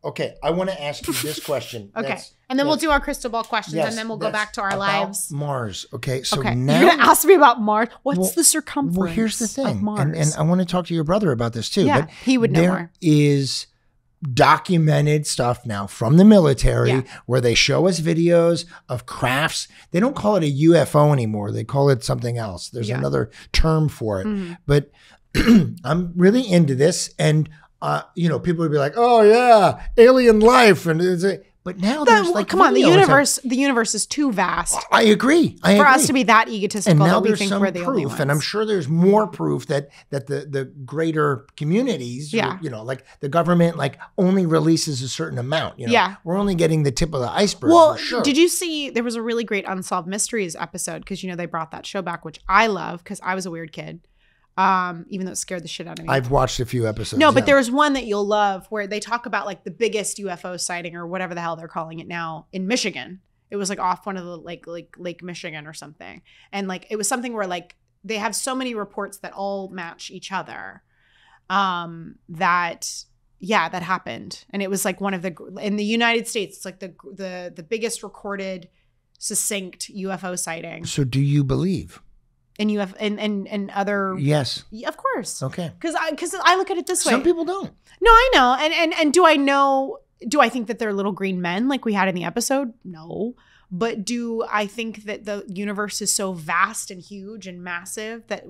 Okay, I want to ask you this question. Okay. And then we'll do our crystal ball questions, and then we'll go back to our lives. Mars. Okay, so okay. now you're going to ask me about Mars. What's the circumference? Well, here's the thing. Of Mars? And I want to talk to your brother about this too. Yeah, but he would know more. There is documented stuff now from the military where they show us videos of crafts. They don't call it a UFO anymore. They call it something else. There's another term for it. But I'm really into this. And, people would be like, oh, yeah, alien life. But now there's come on, the universe is too vast. I agree. For us to be that egotistical and now that we think we're the proof, only ones. And I'm sure there's more proof that the greater communities, like the government, like only releases a certain amount. We're only getting the tip of the iceberg. Well, for sure. Did you see there was a really great Unsolved Mysteries episode because they brought that show back, which I love because I was a weird kid. Even though it scared the shit out of me. I've watched a few episodes. No, but there was one that you'll love where they talk about like the biggest UFO sighting or whatever the hell they're calling it now in Michigan. It was like off one of the like Lake Michigan or something. And like it was something where like they have so many reports that all match each other. That happened. And it was like one of in the United States, it's like the biggest recorded succinct UFO sighting. So do you believe? And you have and other yes, of course, okay, because I look at it this way. Some people don't. No, I know, and do I know? Do I think that they're little green men like we had in the episode? No, but do I think that the universe is so vast and huge and massive that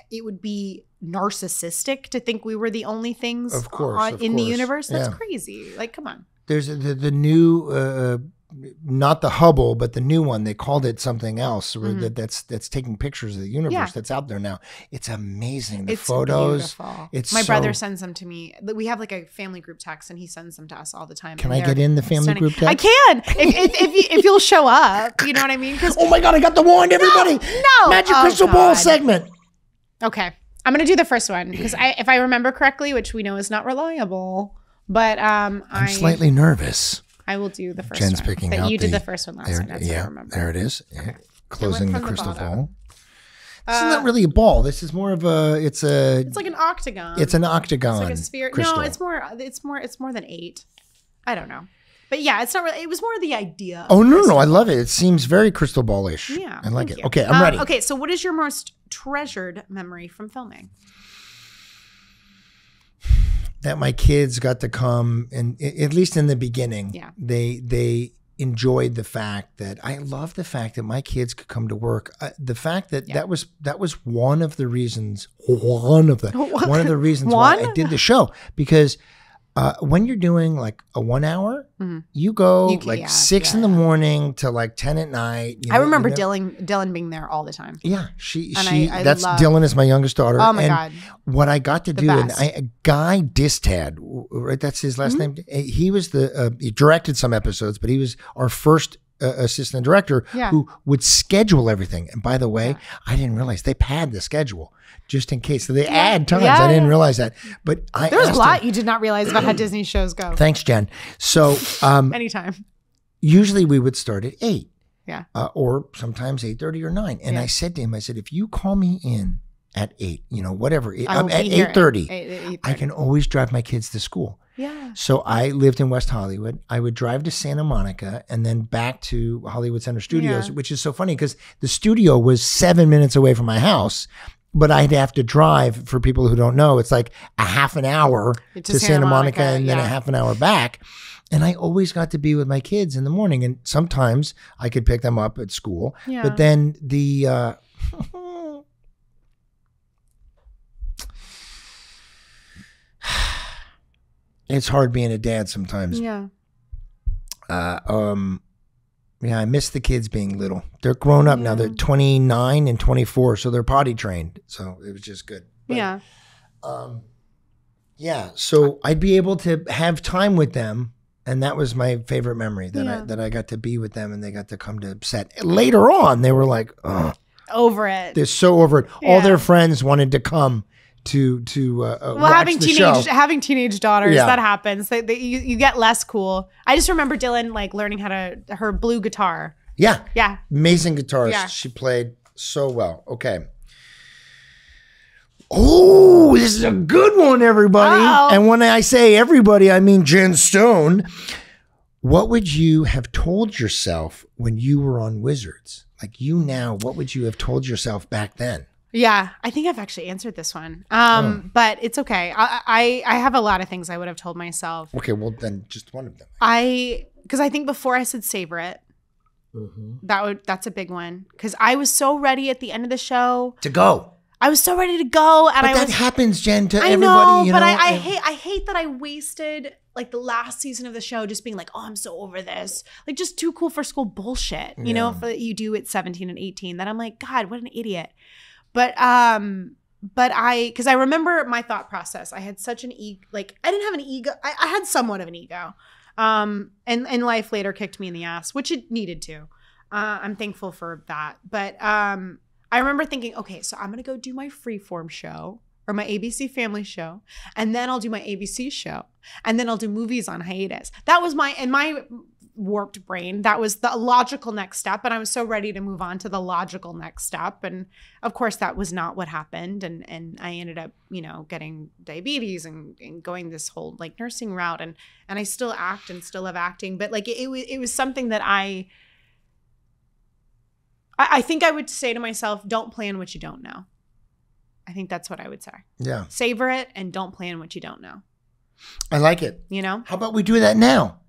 it would be narcissistic to think we were the only things in the universe? That's crazy. Like, come on. There's the new. Not the Hubble, but the new one. They called it something else. That's taking pictures of the universe. That's out there now. It's amazing. The photos. Beautiful. My brother sends them to me. We have like a family group text, and he sends them to us all the time. Can I get in the family group text? I can if you'll show up. You know what I mean? Oh my God! I got the wand, everybody. No, Magic Crystal Ball segment. Okay, I'm gonna do the first one because if I remember correctly, which we know is not reliable, but I'm slightly nervous. I will do the first Jen's one. picking out you did the first one last time. That's what I remember. There it is. Yeah. Closing the crystal ball. This is not really a ball. This is more of it's like an octagon. It's an octagon. It's like a sphere. Crystal. No, it's more than 8. I don't know. But yeah, it's not really, it was more the idea. Oh, no. I love it. It seems very crystal ball-ish. Yeah. I like it. Okay, I'm ready. Okay, so what is your most treasured memory from filming? That my kids got to come, and at least in the beginning, they enjoyed the fact that I love the fact that my kids could come to work. The fact that that was one of the reasons why I did the show, because when you're doing like a 1 hour, you go 6 in the morning to like 10 at night. I remember Dylan being there all the time. Yeah, Dylan is my youngest daughter. Oh my God. What I got to do, Guy Distad, right? That's his last name. He was he directed some episodes, but he was our first assistant director who would schedule everything. And by the way, I didn't realize they pad the schedule just in case. So they add times. I didn't realize that. But there was a lot you did not realize about how Disney shows go. Thanks, Jen. So anytime. Usually we would start at 8. Yeah. Or sometimes 8:30 or 9. And I said to him, if you call me in at 8, whatever, I'm at 8:30, I can always drive my kids to school. Yeah. So I lived in West Hollywood. I would drive to Santa Monica and then back to Hollywood Center Studios, which is so funny because the studio was 7 minutes away from my house, but I'd have to drive, for people who don't know, it's like a half an hour to Santa Monica and then a half an hour back. And I always got to be with my kids in the morning. And sometimes I could pick them up at school. Yeah. But then it's hard being a dad sometimes. Yeah. I miss the kids being little. They're grown up now. They're 29 and 24, so they're potty trained. So it was just good. But, so I'd be able to have time with them, and that was my favorite memory, that I got to be with them and they got to come to set. Later on, they were like, over it. They're so over it. Yeah. All their friends wanted to come to watch the show. Having teenage daughters, that happens. You get less cool. I just remember Dylan like learning her blue guitar. Yeah. Amazing guitarist. Yeah. She played so well. Okay. Oh, this is a good one, everybody. And when I say everybody, I mean Jen Stone. What would you have told yourself when you were on Wizards? Like you now, what would you have told yourself back then? Yeah, I think I've actually answered this one. But it's okay. I have a lot of things I would have told myself. Okay, well then just one of them. Because I think before I said savor it. That's a big one. Because I was so ready at the end of the show to go. I was so ready to go, and that happens, Jen, to everybody. You know, but I hate that I wasted like the last season of the show just being like, oh, I'm so over this, like just too cool for school bullshit, you know, that you do at 17 and 18. That I'm like, God, what an idiot. But because I remember my thought process. I had such an ego. Like I didn't have an ego. I had somewhat of an ego. And life later kicked me in the ass, which it needed to. I'm thankful for that. But I remember thinking, okay, so I'm going to go do my Freeform show or my ABC Family show, and then I'll do my ABC show, and then I'll do movies on hiatus. That was in my warped brain, that was the logical next step, and I was so ready to move on to the logical next step. And of course, that was not what happened, and I ended up, you know, getting diabetes and going this whole like nursing route, and I still act and still love acting, but like it was something that I think I would say to myself, don't plan what you don't know. I think that's what I would say. Yeah. Savor it and don't plan what you don't know. I like it. You know? How about we do that now?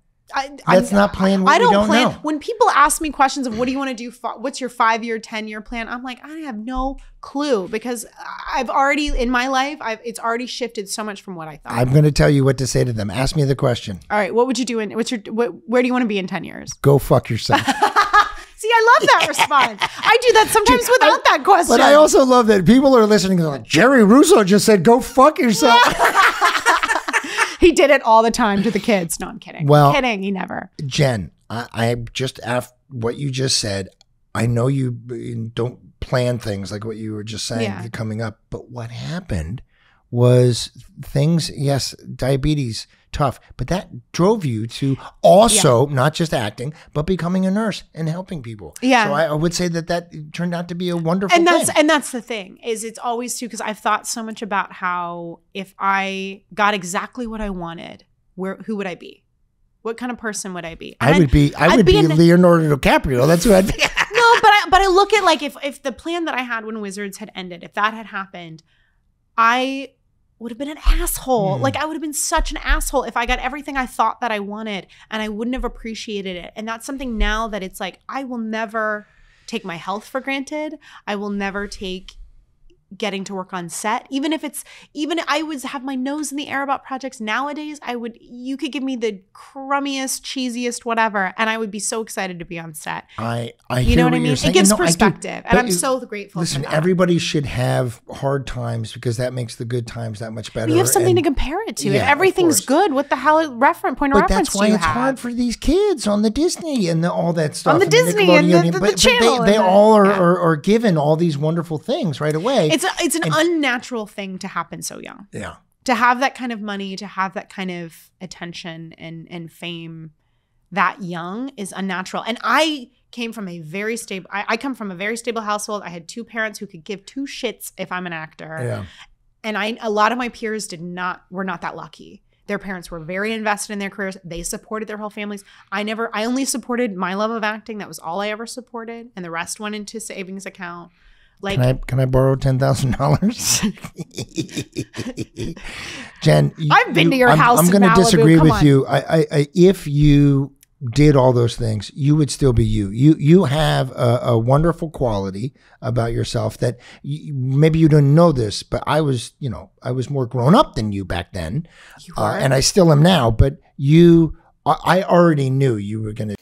Let's not plan what we don't know. When people ask me questions of what do you want to do, what's your 5-year, 10-year plan? I'm like, I have no clue, because I've already, in my life, it's already shifted so much from what I thought. I'm going to tell you what to say to them. Ask me the question. All right. What would you do where do you want to be in 10 years? Go fuck yourself. See, I love that response. I do that sometimes without that question. But I also love that people are listening and they're like, Jerry Russo just said, go fuck yourself. He did it all the time to the kids. No, I'm kidding. Well, I'm kidding. He never. Jen, I just, after what you just said, I know you don't plan things like what you were just saying coming up. But what happened was things, yes, diabetes, tough, but that drove you to also not just acting, but becoming a nurse and helping people. Yeah. So I would say that turned out to be a wonderful thing. And that's the thing, is it's always too, because I've thought so much about how if I got exactly what I wanted, who would I be? What kind of person would I be? And I would be Leonardo DiCaprio. That's who I'd be. No, but I look at like if the plan that I had when Wizards had ended, if that had happened, I would have been an asshole. Like I would have been such an asshole if I got everything I thought that I wanted and I wouldn't have appreciated it. And that's something now that it's like, I will never take my health for granted. I will never take getting to work on set. Even I would have my nose in the air about projects nowadays. You could give me the crummiest, cheesiest, whatever, and I would be so excited to be on set. I you know what I mean? It gives perspective, and I'm so grateful listen, for that. Everybody should have hard times because that makes the good times that much better. You have something to compare it to. If everything's good, what the hell point of reference do you have? But that's why it's hard for these kids on the Disney and all that stuff. On the Disney and the channel. They all are given all these wonderful things right away. It's an unnatural thing to happen so young. Yeah. To have that kind of money, to have that kind of attention and fame that young is unnatural. And I came from a very stable, I come from a very stable household. I had 2 parents who could give 2 shits if I'm an actor. Yeah. And a lot of my peers were not that lucky. Their parents were very invested in their careers. They supported their whole families. I only supported my love of acting. That was all I ever supported. And the rest went into savings account. Like, can I borrow $10,000? Jen, I've been to your house. I'm going to disagree with you. If you did all those things, you would still be you. You have a wonderful quality about yourself that maybe you didn't know this, but I was more grown up than you back then, you are. And I still am now. But I already knew you were going to.